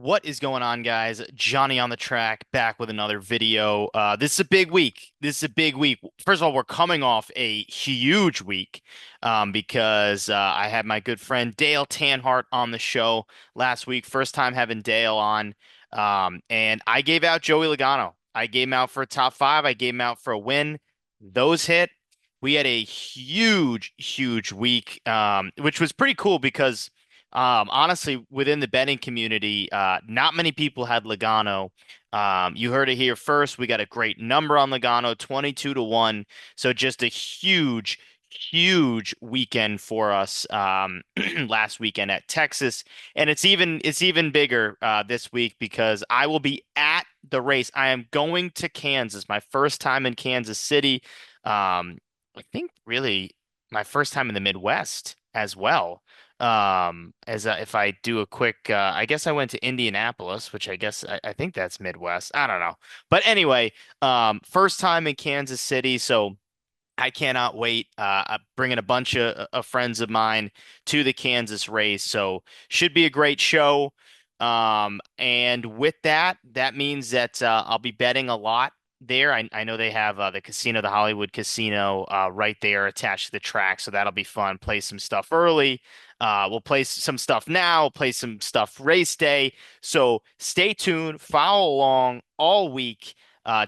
What is going on, guys? Johnny on the track, back with another video. This is a big week. This is a big week. First of all, we're coming off a huge week because I had my good friend Dale Tanhart on the show last week. First time having Dale on. And I gave out Joey Logano. I gave him out for a top five. I gave him out for a win. Those hit. We had a huge week, which was pretty cool because honestly, within the betting community, not many people had Logano. You heard it here first. We got a great number on Logano, 22 to 1. So just a huge weekend for us last weekend at Texas. And it's even bigger this week because I will be at the race. I am going to Kansas, my first time in Kansas City. I think really my first time in the Midwest as well. As if I do a quick, I guess I went to Indianapolis, which I think that's Midwest. I don't know, but anyway, first time in Kansas City, so I cannot wait. I'm bringing a bunch of friends of mine to the Kansas race, so should be a great show. And with that, that means that I'll be betting a lot there. I know they have the casino, the Hollywood Casino, right there attached to the track, so that'll be fun. Play some stuff early. We'll play some stuff now, play some stuff race day. So stay tuned, follow along all week.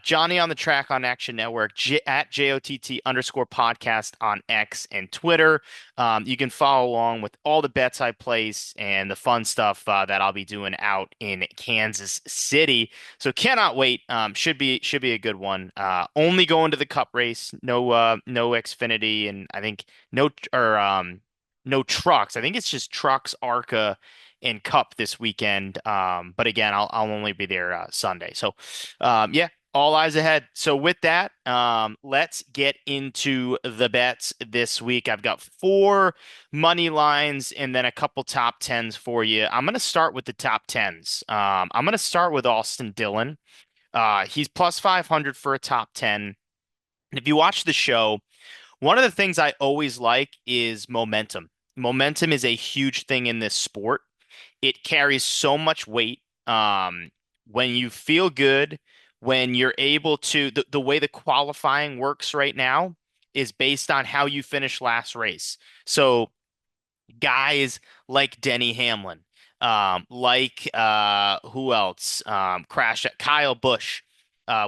Johnny on the track on Action Network, at JOTT_podcast on X and Twitter. You can follow along with all the bets I place and the fun stuff that I'll be doing out in Kansas City. So cannot wait. Should be a good one. Only going to the Cup race. No Xfinity, and I think no trucks. I think it's just trucks, ARCA, and Cup this weekend. But again, I'll only be there Sunday. So yeah, all eyes ahead. So with that, let's get into the bets this week. I've got four money lines and then a couple top tens for you. I'm going to start with the top tens. I'm going to start with Austin Dillon. He's plus 500 for a top 10. And if you watch the show, one of the things I always like is momentum. Momentum is a huge thing in this sport. It carries so much weight. When you feel good, when you're able to, the way the qualifying works right now is based on how you finish last race. So guys like Denny Hamlin, like who else? Crash Kyle Busch,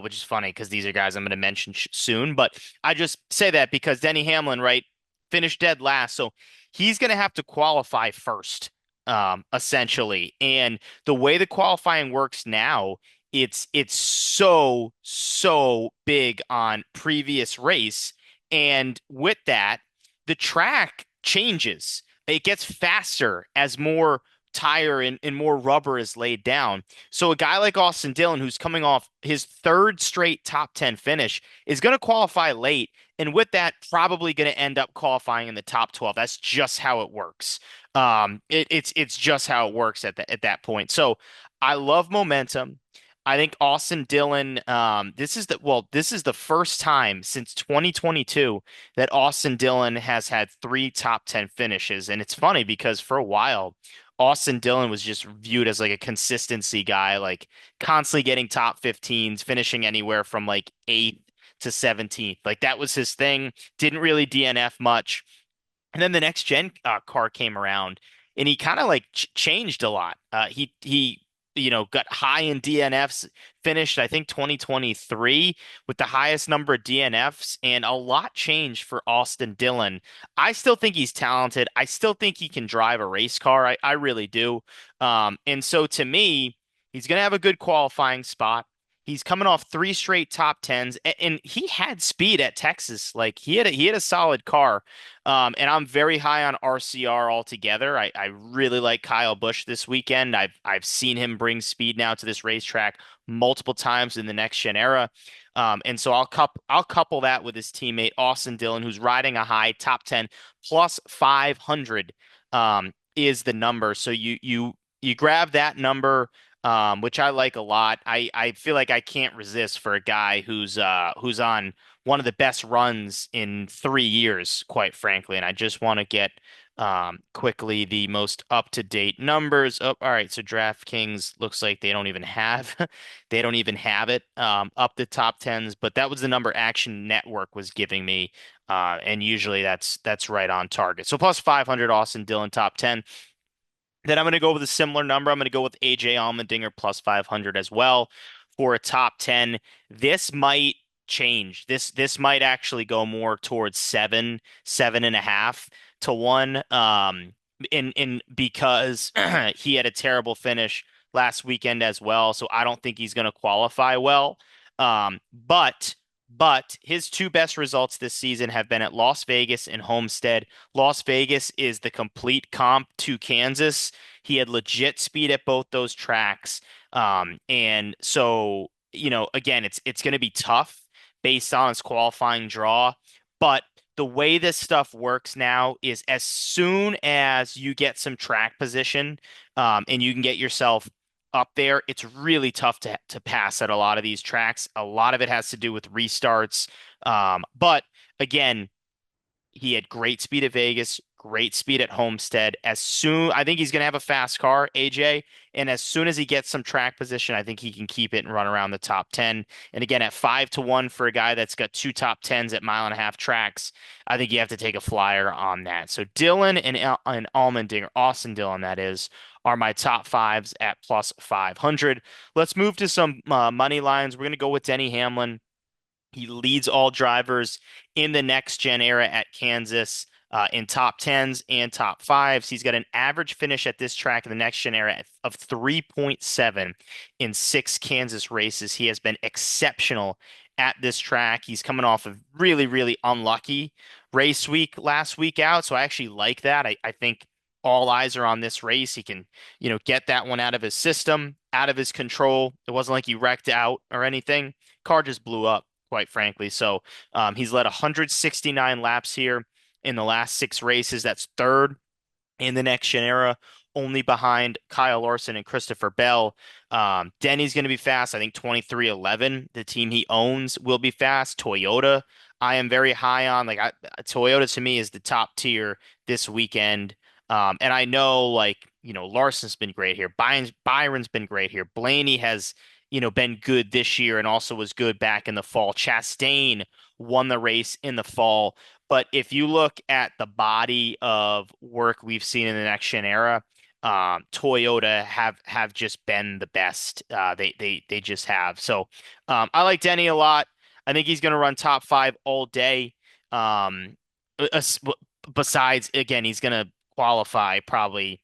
which is funny because these are guys I'm going to mention soon. But I just say that because Denny Hamlin, right, finished dead last, so he's going to have to qualify first, essentially. And the way the qualifying works now, it's so big on previous race, and with that, the track changes. It gets faster as more tire and more rubber is laid down. So a guy like Austin Dillon, who's coming off his third straight top 10 finish, is going to qualify late. And with that, probably going to end up qualifying in the top 12. That's just how it works. It's just how it works at that point. So I love momentum. I think Austin Dillon, this is the first time since 2022 that Austin Dillon has had three top 10 finishes. And it's funny because for a while, Austin Dillon was just viewed as like a consistency guy, like constantly getting top 15s, finishing anywhere from like 8th to 17th. Like that was his thing. Didn't really DNF much. And then the next gen car came around and he kind of like changed a lot. He got high in DNFs, finished I think 2023 with the highest number of DNFs, and a lot changed for Austin Dillon. I still think he's talented. I still think he can drive a race car. I really do. And so to me, he's going to have a good qualifying spot. He's coming off three straight top tens, and he had speed at Texas. Like he had a solid car. And I'm very high on RCR altogether. I really like Kyle Busch this weekend. I've seen him bring speed now to this racetrack multiple times in the next gen era. And so I'll couple that with his teammate Austin Dillon, who's riding a high top 10 plus 500 is the number. So you grab that number, which I like a lot. I feel like I can't resist for a guy who's on one of the best runs in 3 years, quite frankly. And I just want to get quickly the most up-to-date numbers. Oh, all right, so DraftKings looks like they don't even have they don't even have it up the top tens, but that was the number Action Network was giving me. And usually that's right on target. So plus 500 Austin Dillon top 10. Then I'm going to go with a similar number. I'm going to go with AJ Allmendinger plus 500 as well for a top 10. This might change. This might actually go more towards 7.5 to 1. In because he had a terrible finish last weekend as well, so I don't think he's going to qualify well. But his two best results this season have been at Las Vegas and Homestead. Las Vegas is the complete comp to Kansas. He had legit speed at both those tracks. And so, again, it's going to be tough based on his qualifying draw. But the way this stuff works now is as soon as you get some track position, and you can get yourself up there, it's really tough to pass at a lot of these tracks. A lot of it has to do with restarts. But again, he had great speed at Vegas, great speed at Homestead. I think he's going to have a fast car, AJ. And as soon as he gets some track position, I think he can keep it and run around the top 10. And again, at 5 to 1 for a guy that's got two top 10s at mile-and-a-half tracks, I think you have to take a flyer on that. So Dillon and Allmendinger, Austin Dillon, that is, are my top fives at plus 500. Let's move to some money lines. We're going to go with Denny Hamlin. He leads all drivers in the next gen era at Kansas in top tens and top fives. He's got an average finish at this track in the next gen era of 3.7 in six Kansas races. He has been exceptional at this track. He's coming off a really, really unlucky race week last week out. So I actually like that. I think all eyes are on this race. He can, get that one out of his system, out of his control. It wasn't like he wrecked out or anything. Car just blew up, quite frankly. So he's led 169 laps here in the last six races. That's third in the next gen era, only behind Kyle Larson and Christopher Bell. Denny's going to be fast. I think 2311, the team he owns, will be fast. Toyota, I am very high on. Toyota to me is the top tier this weekend. And I know, Larson's been great here. Byron's been great here. Blaney has, been good this year and also was good back in the fall. Chastain won the race in the fall. But if you look at the body of work we've seen in the next gen era, Toyota have just been the best. They just have. So I like Denny a lot. I think he's going to run top five all day. Um, Besides, again, he's going to qualify probably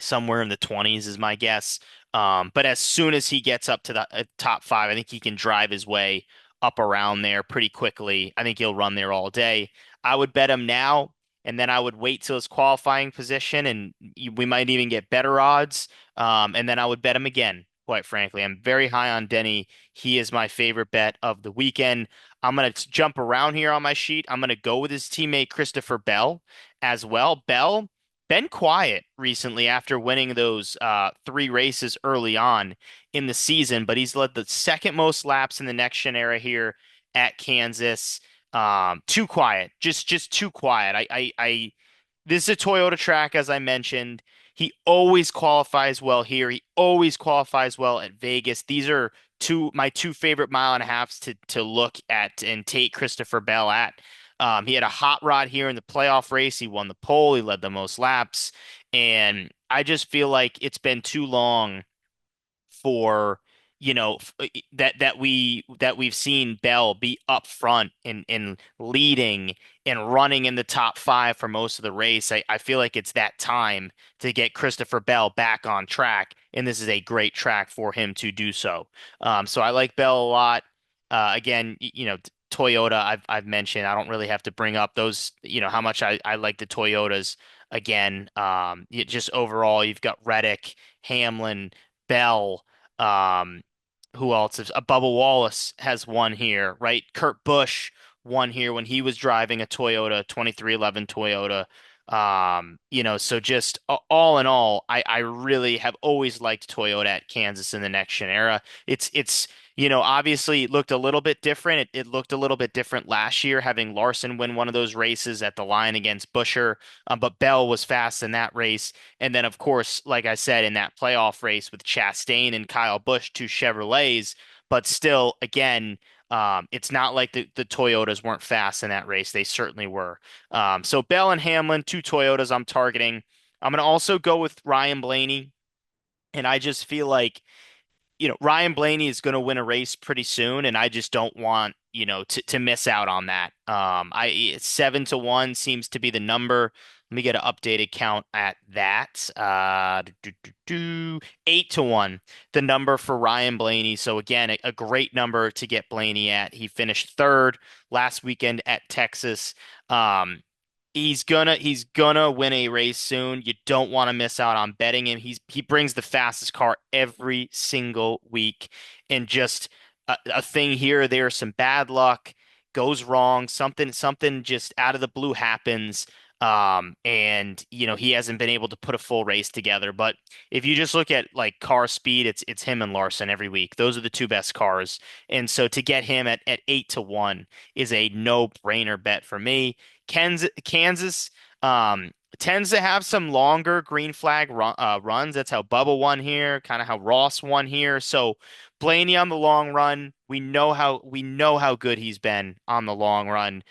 somewhere in the 20s is my guess. But as soon as he gets up to the top five, I think he can drive his way up around there pretty quickly. I think he'll run there all day. I would bet him now, and then I would wait till his qualifying position, and we might even get better odds. And then I would bet him again, quite frankly. I'm very high on Denny. He is my favorite bet of the weekend. I'm going to jump around here on my sheet. I'm going to go with his teammate Christopher Bell as well. Bell been quiet recently after winning those three races early on in the season, but he's led the second most laps in the next gen era here at Kansas. Too quiet, just too quiet. This is a Toyota track, as I mentioned. He always qualifies well here. He always qualifies well at Vegas. These are my two favorite mile-and-a-halves to look at and take Christopher Bell at. He had a hot rod here in the playoff race. He won the pole. He led the most laps. And I just feel like it's been too long for that we've seen Bell be up front and leading and running in the top five for most of the race. I feel like it's that time to get Christopher Bell back on track, and this is a great track for him to do so. So I like Bell a lot. Again, Toyota, I've mentioned. I don't really have to bring up those, how much I like the Toyotas. Again, just overall, you've got Reddick, Hamlin, Bell. Um, who else is Bubba Wallace has won here, right? Kurt Busch won here when he was driving a Toyota 2311 Toyota. So just all in all, I really have always liked Toyota at Kansas in the next gen era. Obviously it looked a little bit different. It looked a little bit different last year, having Larson win one of those races at the line against Busher. But Bell was fast in that race. And then, of course, like I said, in that playoff race with Chastain and Kyle Busch, two Chevrolets, but still, again, it's not like the Toyotas weren't fast in that race. They certainly were. So Bell and Hamlin, two Toyotas I'm targeting. I'm going to also go with Ryan Blaney. And I just feel like Ryan Blaney is going to win a race pretty soon, and I just don't want, to miss out on that. 7-1 seems to be the number. Let me get an updated count at that. 8-1, the number for Ryan Blaney. So again, a great number to get Blaney at. He finished third last weekend at Texas. Um, he's gonna win a race soon. You don't want to miss out on betting him. He brings the fastest car every single week, and just a thing here or there, some bad luck goes wrong, something just out of the blue happens. And he hasn't been able to put a full race together. But if you just look at like car speed, it's him and Larson every week. Those are the two best cars. And so to get him at 8-1 is a no-brainer bet for me. Kansas tends to have some longer green flag runs. That's how Bubba won here, kind of how Ross won here. So Blaney on the long run, we know how good he's been on the long run.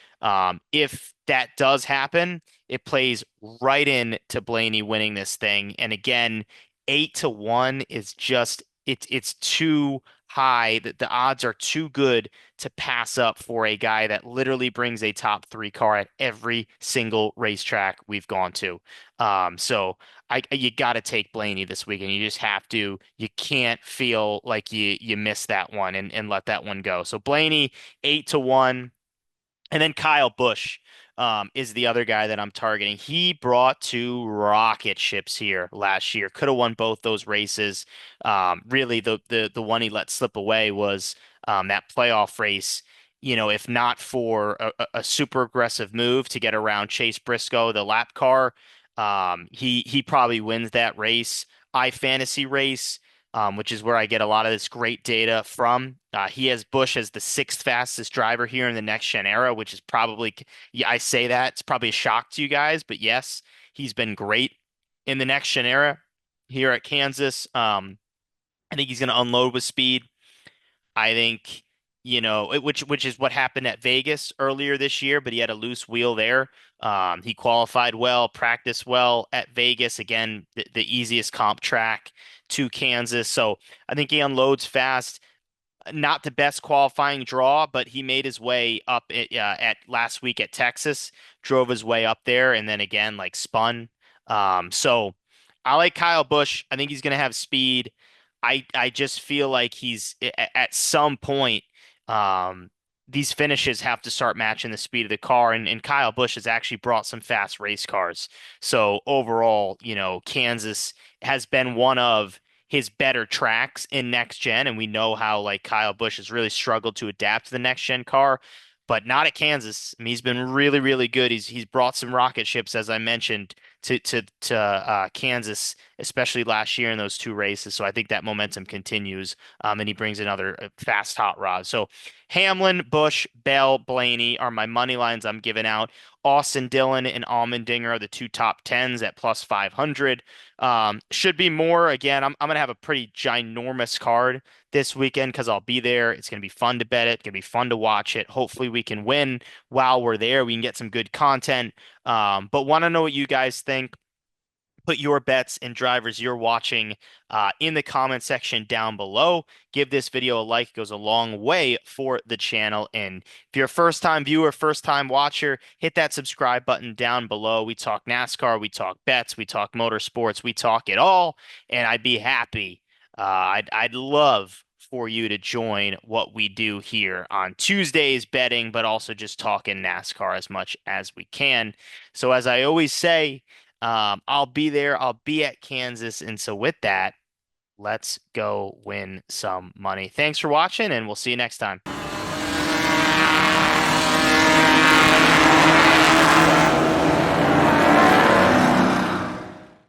If that does happen, it plays right in to Blaney winning this thing. And again, 8-1 is just it's too high. The odds are too good to pass up for a guy that literally brings a top three car at every single racetrack we've gone to. So you got to take Blaney this weekend. You just have to. You can't feel like you missed that one and let that one go. So Blaney 8-1. And then Kyle Busch is the other guy that I'm targeting. He brought two rocket ships here last year. Could have won both those races. Really, the one he let slip away was that playoff race. If not for a super aggressive move to get around Chase Briscoe, the lap car, he probably wins that race. iFantasy race, which is where I get a lot of this great data from. He has Bush as the sixth fastest driver here in the next gen era, which is probably, yeah, I say that it's probably a shock to you guys, but yes, he's been great in the next gen era here at Kansas. I think he's going to unload with speed. I think, which is what happened at Vegas earlier this year, but he had a loose wheel there. He qualified well, practiced well at Vegas. Again, the easiest comp track to Kansas. So I think he unloads fast. Not the best qualifying draw, but he made his way up at last week at Texas, drove his way up there, and then again like spun. So I like Kyle Busch. I think he's going to have speed. I just feel like he's at some point. Um, these finishes have to start matching the speed of the car, and Kyle Busch has actually brought some fast race cars. So overall, Kansas has been one of his better tracks in next gen, and we know how like Kyle Busch has really struggled to adapt to the next gen car, but not at Kansas. I mean, he's been really, really good. He's brought some rocket ships, as I mentioned, to Kansas, especially last year in those two races. So I think that momentum continues, and he brings another fast hot rod. So Hamlin, Bush, Bell, Blaney are my money lines I'm giving out. Austin Dillon and Allmendinger are the two top tens at plus 500. Should be more. Again, I'm gonna have a pretty ginormous card this weekend because I'll be there. It's gonna be fun to bet it. It's gonna be fun to watch it. Hopefully we can win while we're there. We can get some good content. But want to know what you guys think. Put your bets and drivers you're watching in the comment section down below. Give this video a like. It goes a long way for the channel. And if you're a first-time viewer, first-time watcher, hit that subscribe button down below. We talk NASCAR, we talk bets, we talk motorsports, we talk it all. And I'd be happy. I'd love for you to join what we do here on Tuesdays betting, but also just talking NASCAR as much as we can. So as I always say, I'll be there. I'll be at Kansas. And so with that, let's go win some money. Thanks for watching, and we'll see you next time.